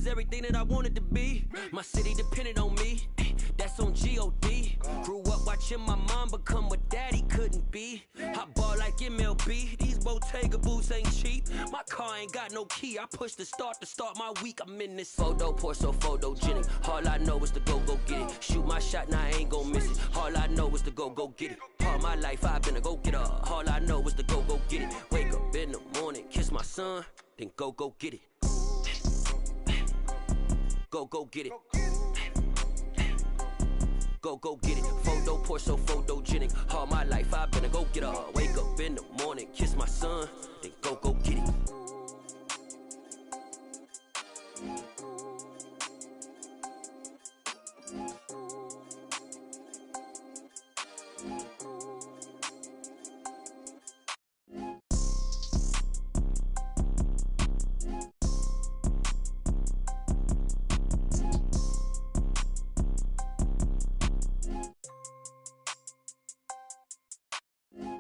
was everything that I wanted to be. My city depended on me. That's on G.O.D. Grew up watching my mom become what daddy couldn't be. I ball like MLB. These Bottega boots ain't cheap. My car ain't got no key. I push the start to start my week. I'm in this photo, pour so photogenic. All I know is to go get it. Shoot my shot, now I ain't gon' miss it. All I know is to go get it. All my life I've been a go-getter. All I know is to go get it. Wake up in the morning, kiss my son, then go get it. Go get it. Go get it. Photo, pour so photogenic. All my life I've been a go-getter. Wake up in the morning, kiss my son, then go get it.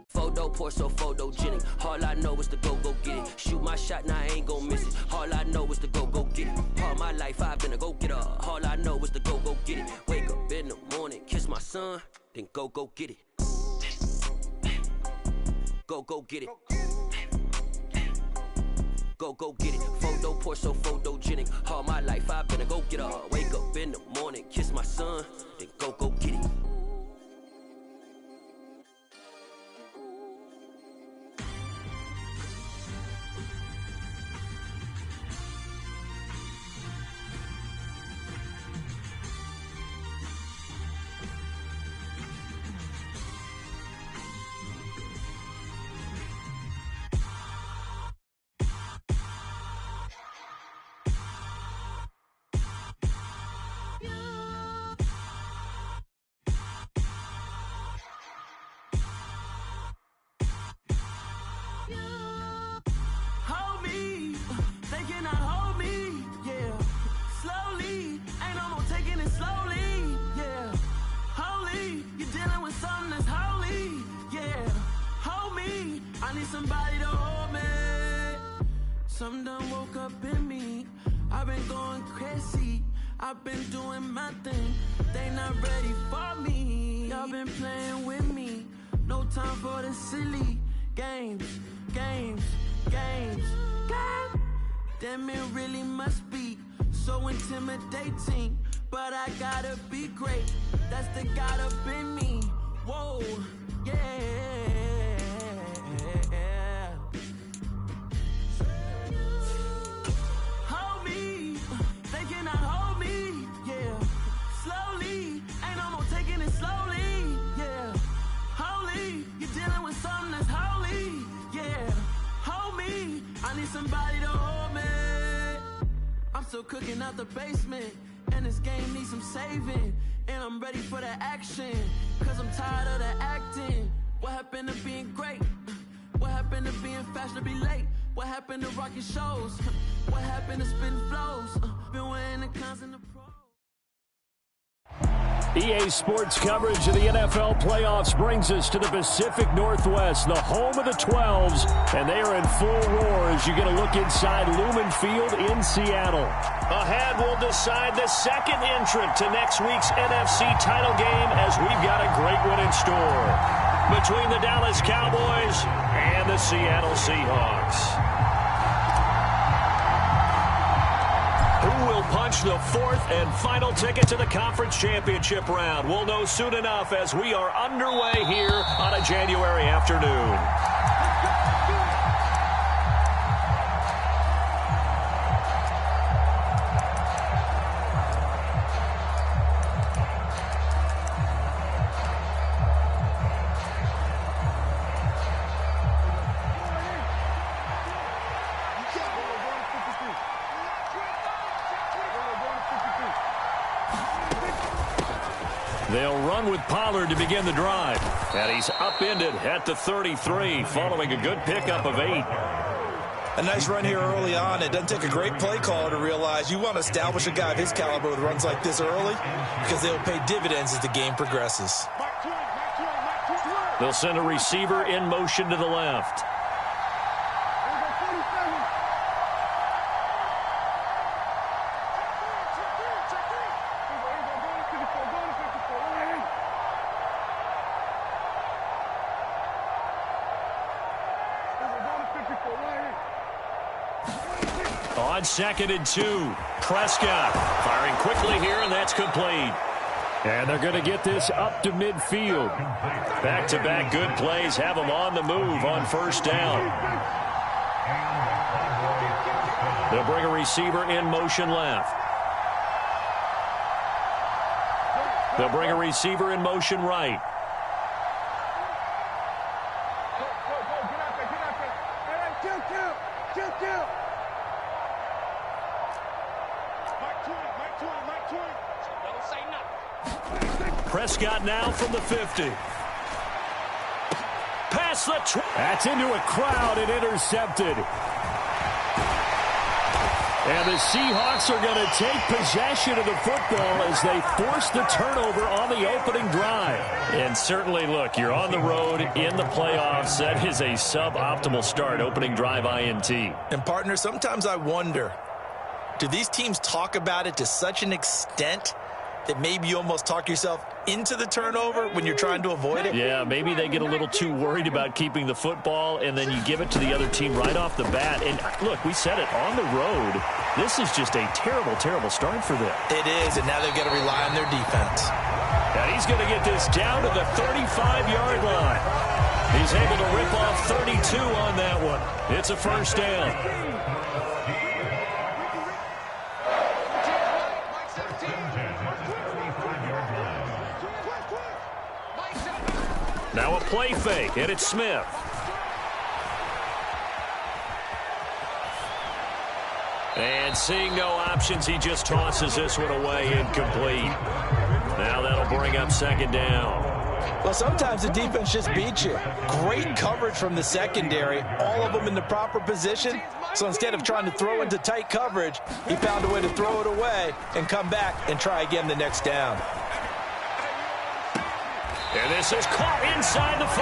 Photo, pour so photogenic. All I know is to go get it. Shoot my shot, now I ain't gon' miss it. All I know is to go get it. All my life I've been a go-getter. All I know is to go get it. Wake up in the morning, kiss my son, then go get it. Go get it. Go get it. Photo, pour so photogenic. All my life I've been a go-getter. Wake up in the morning, kiss my son, then go get it. Somebody to hold me. Some done woke up in me. I've been going crazy. I've been doing my thing. They not ready for me. Y'all been playing with me. No time for the silly games. Damn, it really must be so intimidating. But I gotta be great. That's the God up in me. Whoa, yeah. Hold me, they cannot hold me, yeah. Slowly, ain't no more taking it slowly, yeah. Holy, you're dealing with something that's holy, yeah. Hold me, I need somebody to hold me. I'm still cooking out the basement, and this game needs some saving. And I'm ready for the action, cause I'm tired of the acting. What happened to being great? What happened to being fashionably late? What happened to rocking shows? What happened to spitting flows? Been wearing the cons and the pros. EA Sports coverage of the NFL playoffs brings us to the Pacific Northwest, the home of the 12s, and they are in full roar as you get a look inside Lumen Field in Seattle. Ahead, we'll decide the second entrant to next week's NFC title game as we've got a great one in store between the Dallas Cowboys and the Seattle Seahawks. Who will punch the fourth and final ticket to the conference championship round? We'll know soon enough as we are underway here on a January afternoon. They'll run with Pollard to begin the drive. And he's upended at the 33 following a good pickup of 8. A nice run here early on. It doesn't take a great play caller to realize you want to establish a guy of his caliber with runs like this early because they'll pay dividends as the game progresses. They'll send a receiver in motion to the left. On 2nd and 2, Prescott firing quickly here, and that's complete. And they're going to get this up to midfield. Back-to-back good plays have them on the move on first down. They'll bring a receiver in motion left. They'll bring a receiver in motion right. Prescott now from the 50. Past the that's into a crowd and intercepted. And the Seahawks are going to take possession of the football as they force the turnover on the opening drive. And certainly, look, you're on the road in the playoffs. That is a suboptimal start, opening drive INT. And, partner, sometimes I wonder, do these teams talk about it to such an extent that maybe you almost talk yourself into the turnover when you're trying to avoid it? Yeah, maybe they get a little too worried about keeping the football, and then you give it to the other team right off the bat. And, look, we said it, on the road, this is just a terrible, terrible start for them. It is, and now they've got to rely on their defense. And he's going to get this down to the 35-yard line. He's able to rip off 32 on that one. It's a first down. Now a play fake, and it's Smith. And seeing no options, he just tosses this one away, incomplete. Now that'll bring up second down. Well, sometimes the defense just beats you. Great coverage from the secondary, all of them in the proper position. So instead of trying to throw into tight coverage, he found a way to throw it away and come back and try again the next down. And this is caught inside the 5.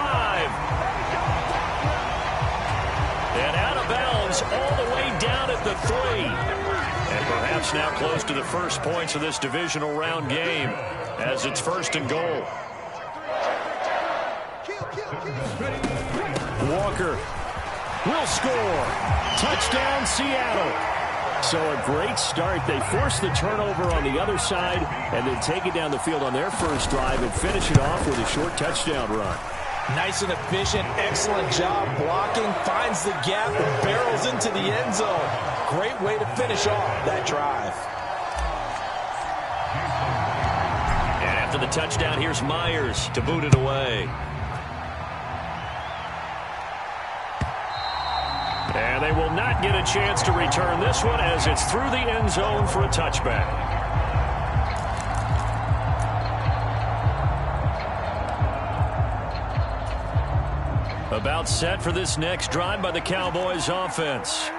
And out of bounds all the way down at the 3. And perhaps now close to the first points of this divisional round game as it's first and goal. Walker will score. Touchdown, Seattle. So a great start. They force the turnover on the other side and then take it down the field on their first drive and finish it off with a short touchdown run. Nice and efficient. Excellent job blocking. Finds the gap and barrels into the end zone. Great way to finish off that drive. And after the touchdown, here's Myers to boot it away. And they will not get a chance to return this one as it's through the end zone for a touchback. About set for this next drive by the Cowboys offense.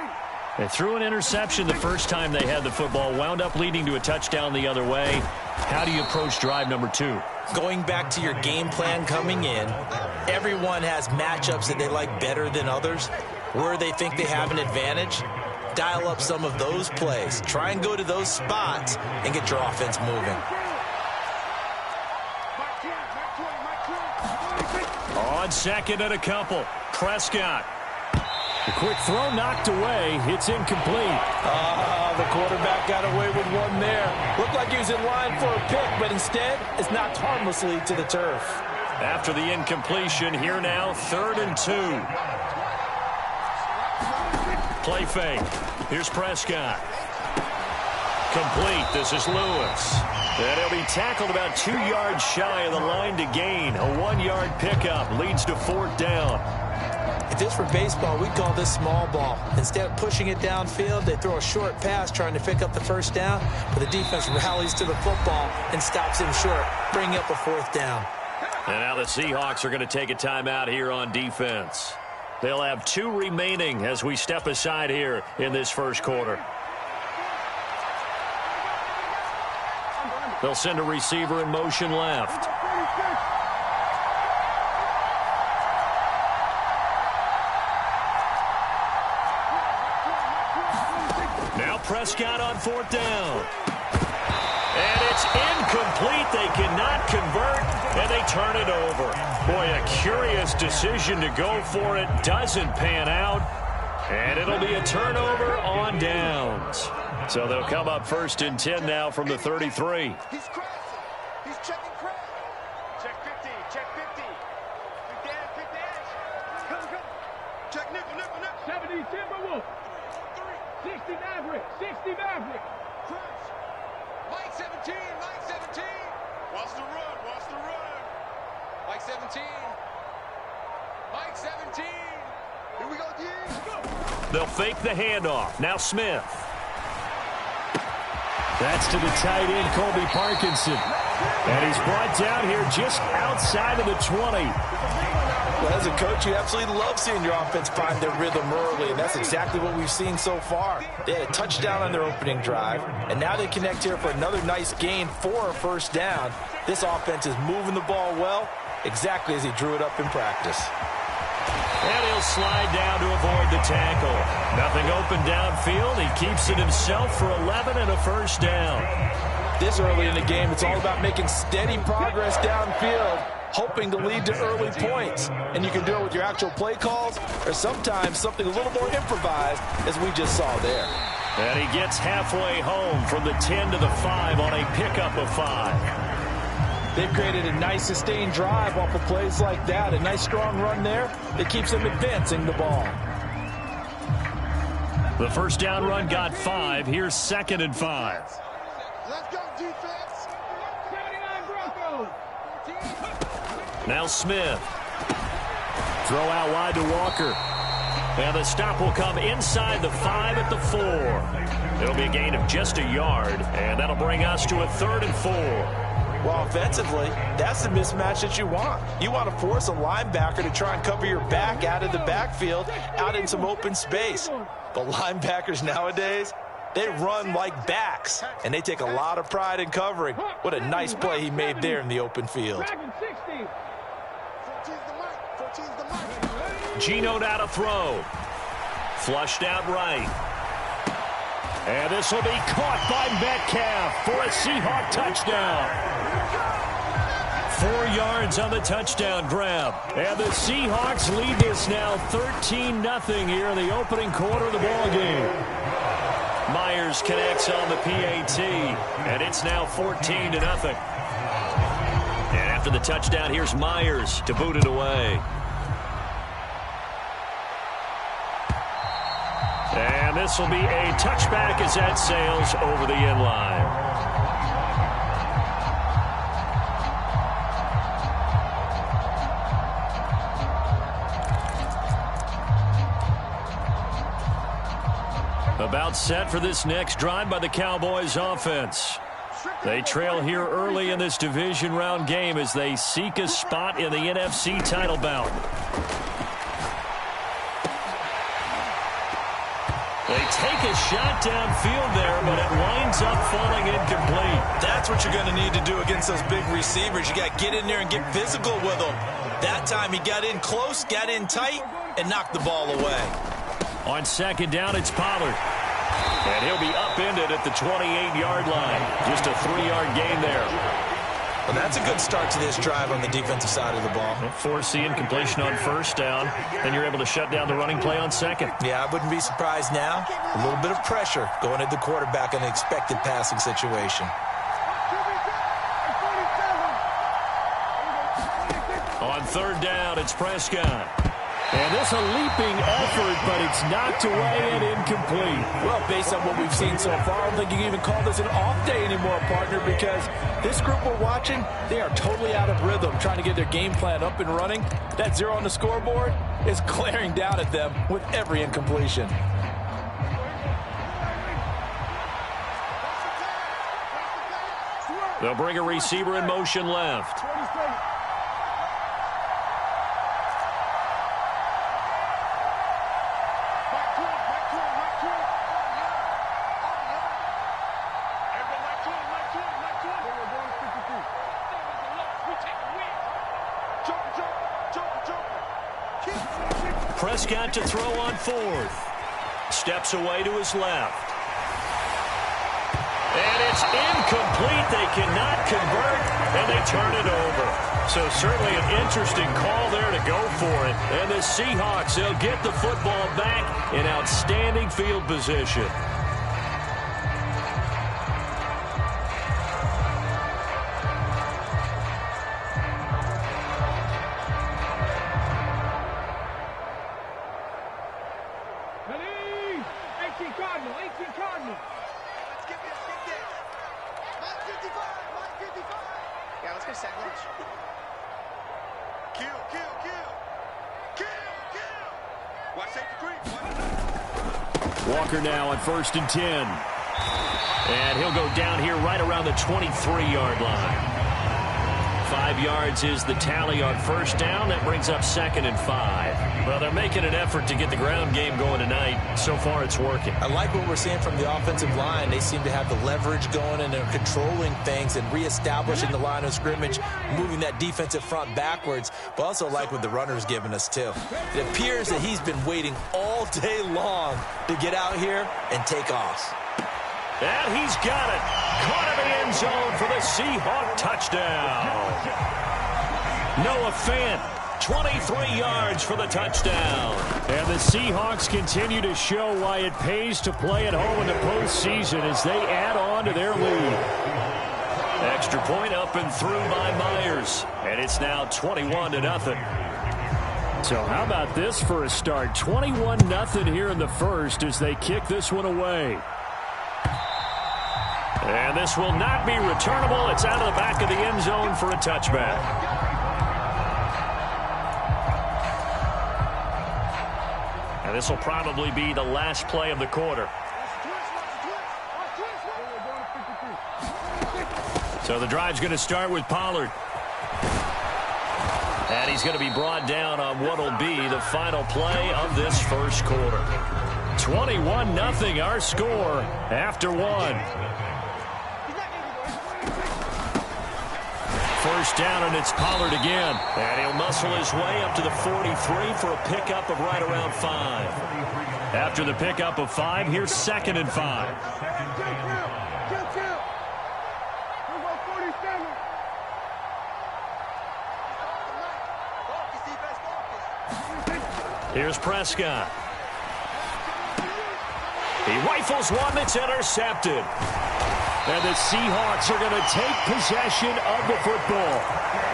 They threw an interception the first time they had the football, wound up leading to a touchdown the other way. How do you approach drive number 2? Going back to your game plan coming in, everyone has matchups that they like better than others. Where they think they have an advantage, dial up some of those plays. Try and go to those spots and get your offense moving. On second and a couple, Prescott. The quick throw knocked away. It's incomplete. The quarterback got away with one there. Looked like he was in line for a pick, but instead it's knocked harmlessly to the turf. After the incompletion, here now, 3rd and 2. Play fake. Here's Prescott. Complete. This is Lewis. And he'll be tackled about 2 yards shy of the line to gain. A 1-yard pickup leads to 4th down. If this were baseball, we'd call this small ball. Instead of pushing it downfield, they throw a short pass trying to pick up the first down, but the defense rallies to the football and stops him short, bringing up a 4th down. And now the Seahawks are going to take a timeout here on defense. They'll have 2 remaining as we step aside here in this first quarter. They'll send a receiver in motion left. Now Prescott on 4th down. And it's incomplete. They cannot convert, and they turn it over. Boy, a curious decision to go for it. Doesn't pan out. And it'll be a turnover on downs. So they'll come up 1st and 10 now from the 33. He's crashing. He's checking crash. Check 50. Check 50. Big dash. Come. Check nickel. 70 Timberwolves. 60 Maverick. 60 Maverick. Crash. Mike 17. Watch the run. Mike 17. Mike 17. Here we go, D. They'll fake the handoff. Now Smith. That's to the tight end, Colby Parkinson. And he's brought down here just outside of the 20. Well, as a coach, you absolutely love seeing your offense find their rhythm early, and that's exactly what we've seen so far. They had a touchdown on their opening drive, and now they connect here for another nice gain for a first down. This offense is moving the ball well, exactly as he drew it up in practice. And he'll slide down to avoid the tackle. Nothing open downfield. He keeps it himself for 11 and a first down. This early in the game, it's all about making steady progress downfield, hoping to lead to early points. And you can do it with your actual play calls or sometimes something a little more improvised, as we just saw there. And he gets halfway home from the 10 to the 5 on a pickup of 5. They've created a nice sustained drive off of plays like that. A nice strong run there that keeps them advancing the ball. The first down run got 5. Here's 2nd and 5. Let's go, defense. 79 Broncos. Now Smith. Throw out wide to Walker. And the stop will come inside the 5 at the 4. It'll be a gain of just a yard, and that'll bring us to a 3rd and 4. Well, offensively, that's the mismatch that you want. You want to force a linebacker to try and cover your back out of the backfield, out in some open space. But linebackers nowadays, they run like backs, and they take a lot of pride in covering. What a nice play he made there in the open field. Geno now to throw. Flushed out right. And this will be caught by Metcalf for a Seahawk touchdown. 4 yards on the touchdown grab. And the Seahawks lead this now 13-0 here in the opening quarter of the ball game. Myers connects on the PAT, and it's now 14-0. And after the touchdown, here's Myers to boot it away. And this will be a touchback as that sails over the end line. About set for this next drive by the Cowboys offense. They trail here early in this division round game as they seek a spot in the NFC title bout. They take a shot downfield there, but it winds up falling incomplete. That's what you're going to need to do against those big receivers. You got to get in there and get physical with them. That time he got in close, got in tight, and knocked the ball away. On 2nd down, it's Pollard. And he'll be upended at the 28-yard line. Just a 3-yard gain there. Well, that's a good start to this drive on the defensive side of the ball. Forcing completion on 1st down. Then you're able to shut down the running play on 2nd. Yeah, I wouldn't be surprised now. A little bit of pressure going at the quarterback in an expected passing situation. On 3rd down, it's Prescott. And this a leaping effort, but it's knocked away and incomplete. Well, based on what we've seen so far, I don't think you can even call this an off day anymore, partner, because this group we're watching, they are totally out of rhythm, trying to get their game plan up and running. That 0 on the scoreboard is glaring down at them with every incompletion. They'll bring a receiver in motion left. Prescott to throw on 4th. Steps away to his left. And it's incomplete. They cannot convert, and they turn it over. So certainly an interesting call there to go for it. And the Seahawks, they'll get the football back in outstanding field position. Walker now on 1st and 10. And he'll go down here right around the 23-yard line. 5 yards is the tally on 1st down. That brings up 2nd and 5. Well, they're making an effort to get the ground game going tonight. So far, it's working. I like what we're seeing from the offensive line. They seem to have the leverage going, and they're controlling things and reestablishing the line of scrimmage, moving that defensive front backwards. But also like what the runner's giving us, too. It appears that he's been waiting all day long to get out here and take off. And he's got it. Caught in the end zone for the Seahawk touchdown. Noah Fant, 23 yards for the touchdown. And the Seahawks continue to show why it pays to play at home in the postseason as they add on to their lead. Extra point up and through by Myers. And it's now 21-0. So how about this for a start? 21-0 here in the first as they kick this one away. And this will not be returnable. It's out of the back of the end zone for a touchback. And this will probably be the last play of the quarter. So the drive's going to start with Pollard. And he's going to be brought down on what will be the final play of this first quarter. 21-0 our score after one. First down, and it's Pollard again. And he'll muscle his way up to the 43 for a pickup of right around 5. After the pickup of 5, here's 2nd and 5. Here's Prescott. He rifles one that's intercepted. And the Seahawks are going to take possession of the football.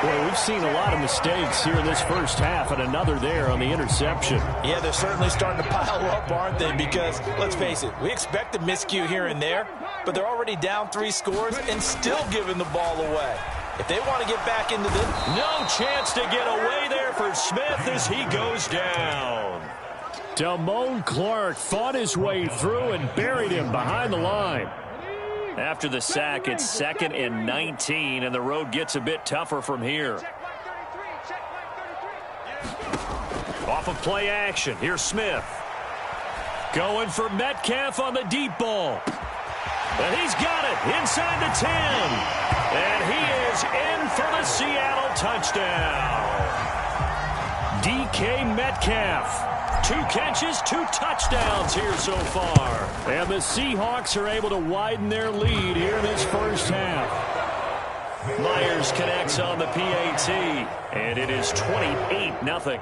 Boy, we've seen a lot of mistakes here in this first half, and another there on the interception. Yeah, they're certainly starting to pile up, aren't they? Because, let's face it, we expect a miscue here and there, but they're already down 3 scores and still giving the ball away. If they want to get back into this... No chance to get away there for Smith as he goes down. Damone Clark fought his way through and buried him behind the line. After the sack, it's 2nd and 19, and the road gets a bit tougher from here. Off of play action, here's Smith. Going for Metcalf on the deep ball. And he's got it inside the 10. And he is in for the Seattle touchdown. DK Metcalf. 2 catches, 2 touchdowns here so far. And the Seahawks are able to widen their lead here in this first half. Myers connects on the PAT, and it is 28-0.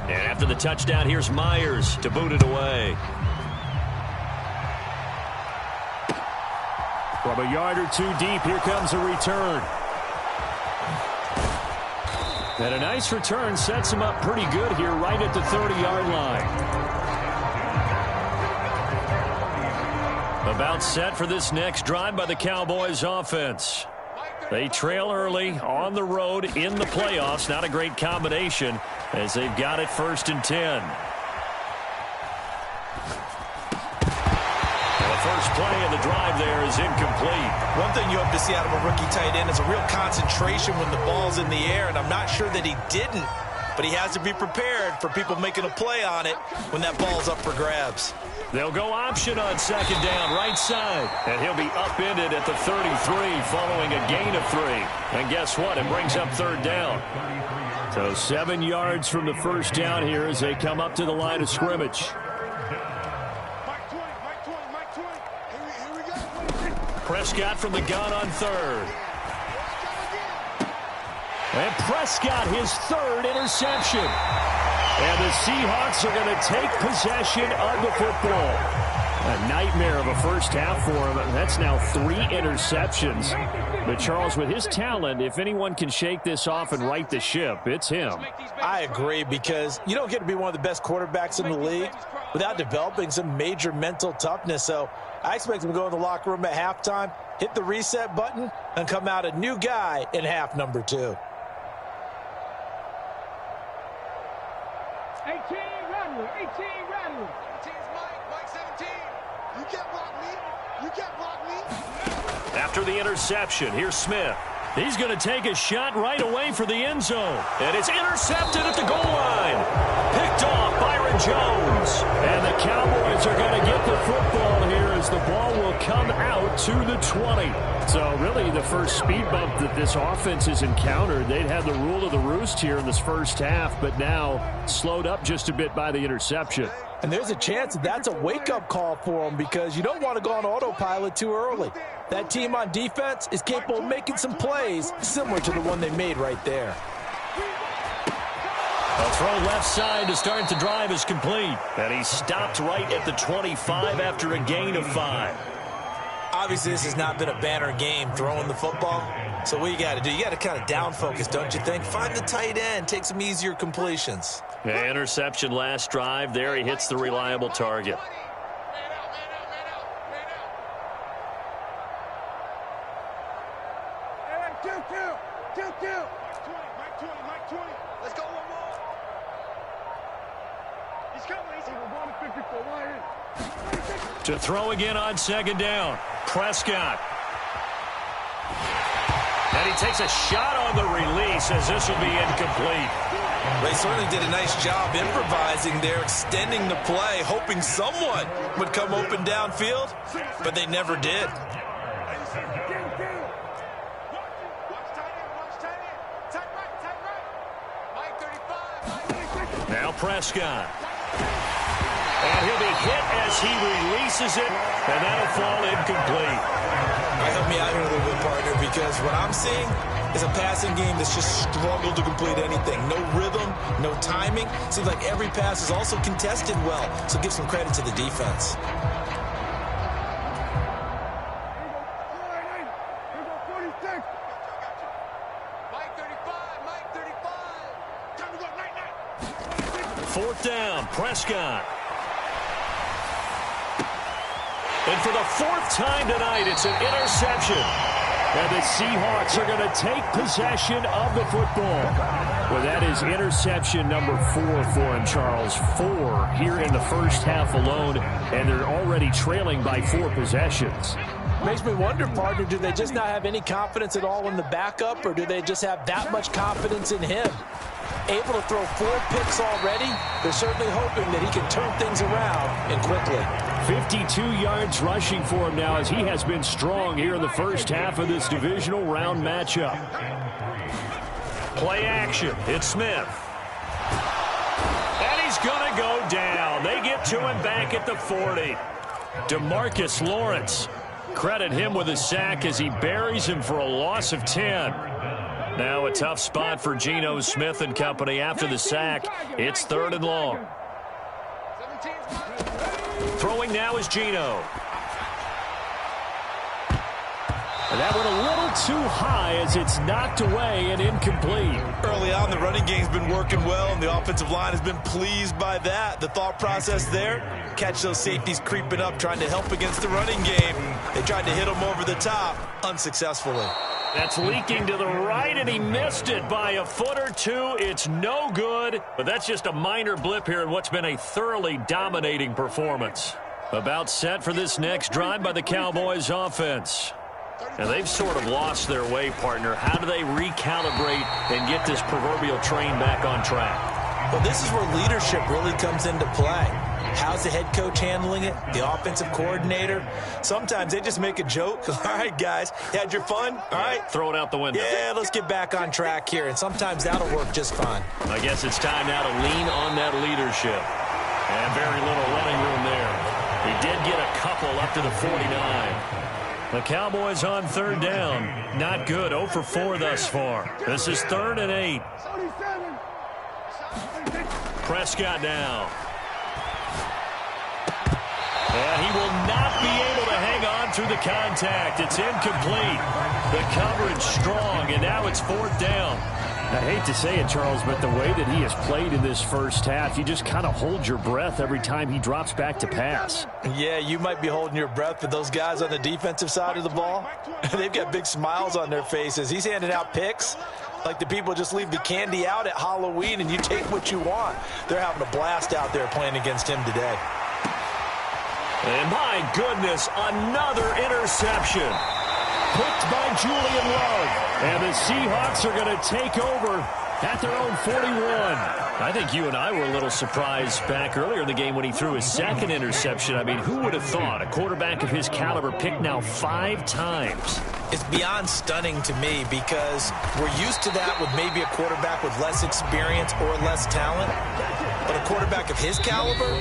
And after the touchdown, here's Myers to boot it away. From a yard or 2 deep, here comes a return. And a nice return sets him up pretty good here right at the 30-yard line. About set for this next drive by the Cowboys offense. They trail early on the road in the playoffs. Not a great combination as they've got it 1st and 10. First play of the drive there is incomplete. One thing you hope to see out of a rookie tight end is a real concentration when the ball's in the air, and I'm not sure that he didn't, but he has to be prepared for people making a play on it when that ball's up for grabs. They'll go option on 2nd down, right side, and he'll be upended at the 33 following a gain of 3. And guess what? It brings up 3rd down. So 7 yards from the first down here as they come up to the line of scrimmage. Prescott from the gun on third. And Prescott, his third interception. And the Seahawks are going to take possession of the football. A nightmare of a first half for him. That's now 3 interceptions. But Charles, with his talent, if anyone can shake this off and right the ship, it's him. I agree, because you don't get to be one of the best quarterbacks in the league without developing some major mental toughness. So I expect him to go in the locker room at halftime, hit the reset button, and come out a new guy in half number 2. 18 Rattler, 18 Rattler. 17's Mike 17. You can't block me. You can't block me. After the interception, here's Smith. He's going to take a shot right away for the end zone. And it's intercepted at the goal line. Picked off Byron Jones. And the Cowboys are going to get the football here as the ball will come out to the 20. So really the first speed bump that this offense has encountered. They'd had the rule of the roost here in this first half, but now slowed up just a bit by the interception. And there's a chance that that's a wake-up call for them, because you don't want to go on autopilot too early. That team on defense is capable of making some plays similar to the one they made right there. A throw left side to start the drive is complete. And he stopped right at the 25 after a gain of 5. Obviously, this has not been a banner game throwing the football. So what you got to do, you got to kind of down focus, don't you think? Find the tight end, take some easier completions. Yeah, interception last drive. There he hits the reliable target. Mike 20. Let's go one more. He's coming. To throw again on second down. Prescott. And he takes a shot on the release as this will be incomplete. They certainly did a nice job improvising there, extending the play, hoping someone would come open downfield, but they never did. Now Prescott. And he'll be hit as he releases it, and that'll fall incomplete. Help me out here a little bit, partner, because what I'm seeing is a passing game that's just struggled to complete anything. No rhythm, no timing. Seems like every pass is also contested well, so give some credit to the defense. Fourth down, Prescott. And for the 4th time tonight, it's an interception. And the Seahawks are going to take possession of the football. Well, that is interception number 4 for him, Charles. 4 here in the first half alone, and they're already trailing by 4 possessions. Makes me wonder, partner, do they just not have any confidence at all in the backup, or do they just have that much confidence in him? Able to throw 4 picks already, they're certainly hoping that he can turn things around and quickly. 52 yards rushing for him now as he has been strong here in the first half of this divisional round matchup. Play action. It's Smith. And he's going to go down. They get to him back at the 40. DeMarcus Lawrence. Credit him with a sack as he buries him for a loss of 10. Now a tough spot for Geno Smith and company after the sack. It's 3rd and long. Throwing now is Geno. And that went a little too high as it's knocked away and incomplete. Early on, the running game's been working well, and the offensive line has been pleased by that. The thought process there, catch those safeties creeping up, trying to help against the running game. They tried to hit them over the top, unsuccessfully. That's leaking to the right, and he missed it by a foot or 2. It's no good, but that's just a minor blip here in what's been a thoroughly dominating performance. About set for this next drive by the Cowboys offense. And they've sort of lost their way, partner. How do they recalibrate and get this proverbial train back on track? Well, this is where leadership really comes into play. How's the head coach handling it? The offensive coordinator? Sometimes they just make a joke. All right, guys, you had your fun? All right. Throw it out the window. Yeah, let's get back on track here, and sometimes that'll work just fine. I guess it's time now to lean on that leadership. And very little running room there. He did get a couple up to the 49. The Cowboys on third down. Not good. 0 for 4 thus far. This is 3rd and 8. Prescott now. And he will not be able to hang on through the contact. It's incomplete. The coverage strong, and now it's 4th down. I hate to say it, Charles, but the way that he has played in this first half, you just kind of hold your breath every time he drops back to pass. Yeah, you might be holding your breath, but those guys on the defensive side of the ball, they've got big smiles on their faces. He's handing out picks like the people just leave the candy out at Halloween and you take what you want. They're having a blast out there playing against him today. And my goodness, another interception. Picked by Julian Love. And the Seahawks are going to take over at their own 41. I think you and I were a little surprised back earlier in the game when he threw his second interception. I mean, who would have thought a quarterback of his caliber picked now 5 times? It's beyond stunning to me because we're used to that with maybe a quarterback with less experience or less talent. But a quarterback of his caliber,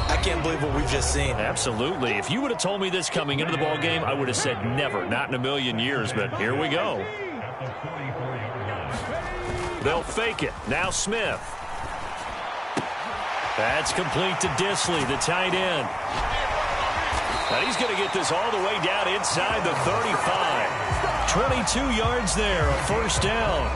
I can't believe what we've just seen. Absolutely. If you would have told me this coming into the ball game, I would have said never, not in a million years. But here we go. They'll fake it. Now Smith. That's complete to Disley, the tight end. And he's going to get this all the way down inside the 35. 22 yards there, a 1st down.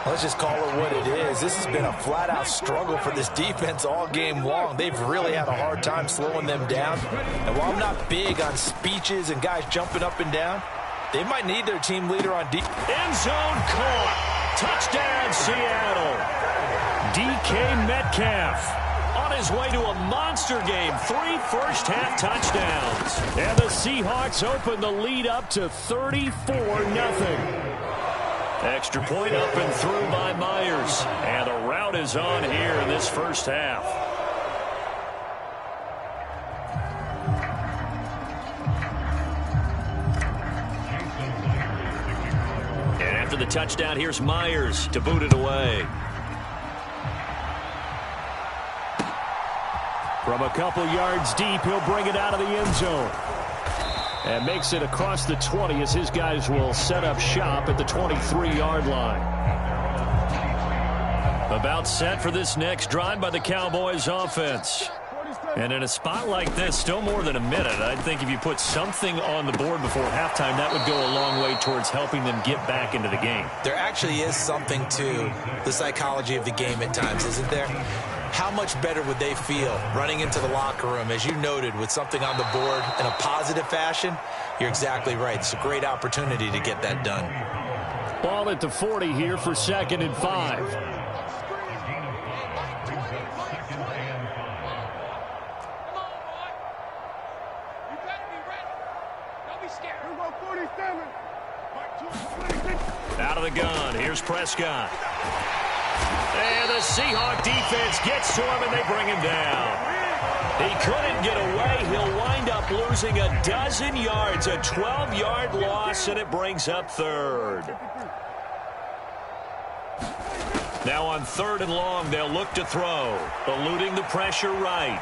Let's just call it what it is. This has been a flat-out struggle for this defense all game long. They've really had a hard time slowing them down. And while I'm not big on speeches and guys jumping up and down, they might need their team leader on deep. End zone caught. Touchdown, Seattle. DK Metcalf on his way to a monster game. 3 first-half touchdowns. And the Seahawks open the lead up to 34-0. Extra point up and through by Myers. And the route is on here in this first half. And after the touchdown, here's Myers to boot it away. From a couple yards deep, he'll bring it out of the end zone. And makes it across the 20 as his guys will set up shop at the 23-yard line. About set for this next drive by the Cowboys offense. And in a spot like this, still more than a minute, I think if you put something on the board before halftime, that would go a long way towards helping them get back into the game. There actually is something to the psychology of the game at times, isn't there? How much better would they feel running into the locker room, as you noted, with something on the board in a positive fashion? You're exactly right. It's a great opportunity to get that done. Ball at the 40 here for 2nd and 5. Out of the gun. Here's Prescott. And the Seahawk defense gets to him, and they bring him down. He couldn't get away. He'll wind up losing a dozen yards, a 12-yard loss, and it brings up 3rd. Now on 3rd and long, they'll look to throw, eluding the pressure right.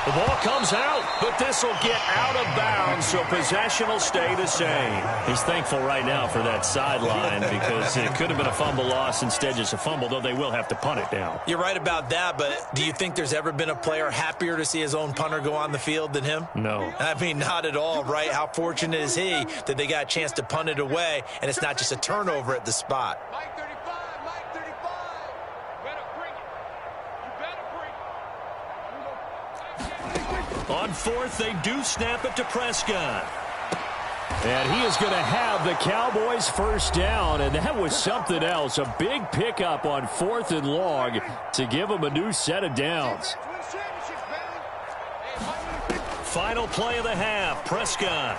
The ball comes out, but this will get out of bounds, so possession will stay the same. He's thankful right now for that sideline because it could have been a fumble loss, instead just a fumble, though they will have to punt it down. You're right about that, but do you think there's ever been a player happier to see his own punter go on the field than him? No. I mean, not at all, right? How fortunate is he that they got a chance to punt it away, and it's not just a turnover at the spot. Mike 35, Mike 35. You better bring it. You better bring it. On 4th, they do snap it to Prescott. And he is going to have the Cowboys' 1st down, and that was something else. A big pickup on 4th and long to give them a new set of downs. Final play of the half, Prescott.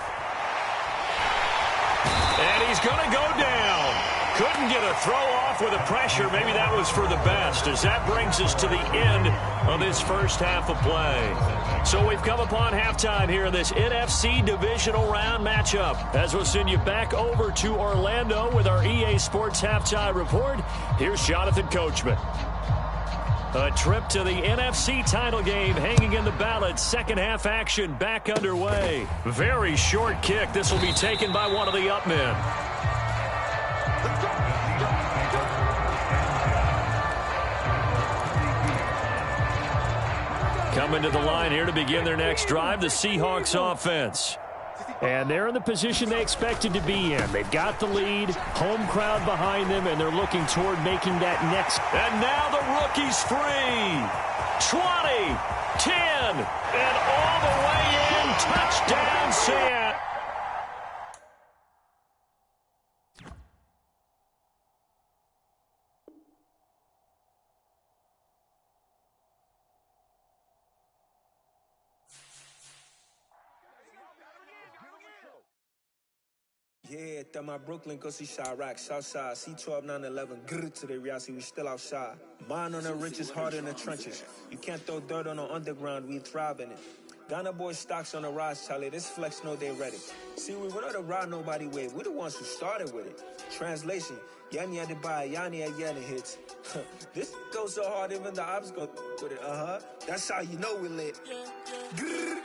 And he's going to go down. Couldn't get a throw off off with the pressure. Maybe that was for the best, as that brings us to the end of this first half of play. So we've come upon halftime here in this NFC Divisional Round matchup. As we'll send you back over to Orlando with our EA Sports Halftime Report, here's Jonathan Coachman. A trip to the NFC title game hanging in the balance. Second half action back underway. Very short kick. This will be taken by one of the up men. Coming to the line here to begin their next drive, the Seahawks offense. And they're in the position they expected to be in. They've got the lead, home crowd behind them, and they're looking toward making that next. And now the rookie's free. 20, 10, and all the way in. Touchdown, Seattle. Yeah, that my Brooklyn, go see Chirac, Southside, C12, 911, grrr to the reality, we still outside. Mine on the riches, hard in the trenches. You can't throw dirt on the underground, we thrive in it. Ghana boys stocks on the rise, Charlie, this flex know they ready. See, we were not to ride nobody wave, we the ones who started with it. Translation, Yanni had to buy, Yanni had Yanni hits. This goes so hard, even the ops go with it, That's how you know we lit. Grrr,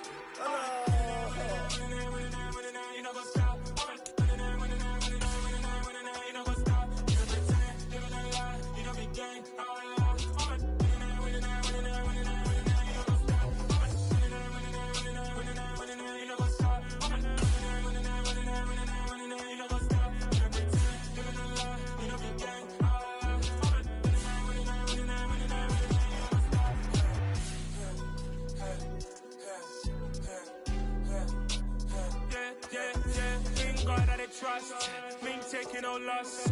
trust, me taking no loss.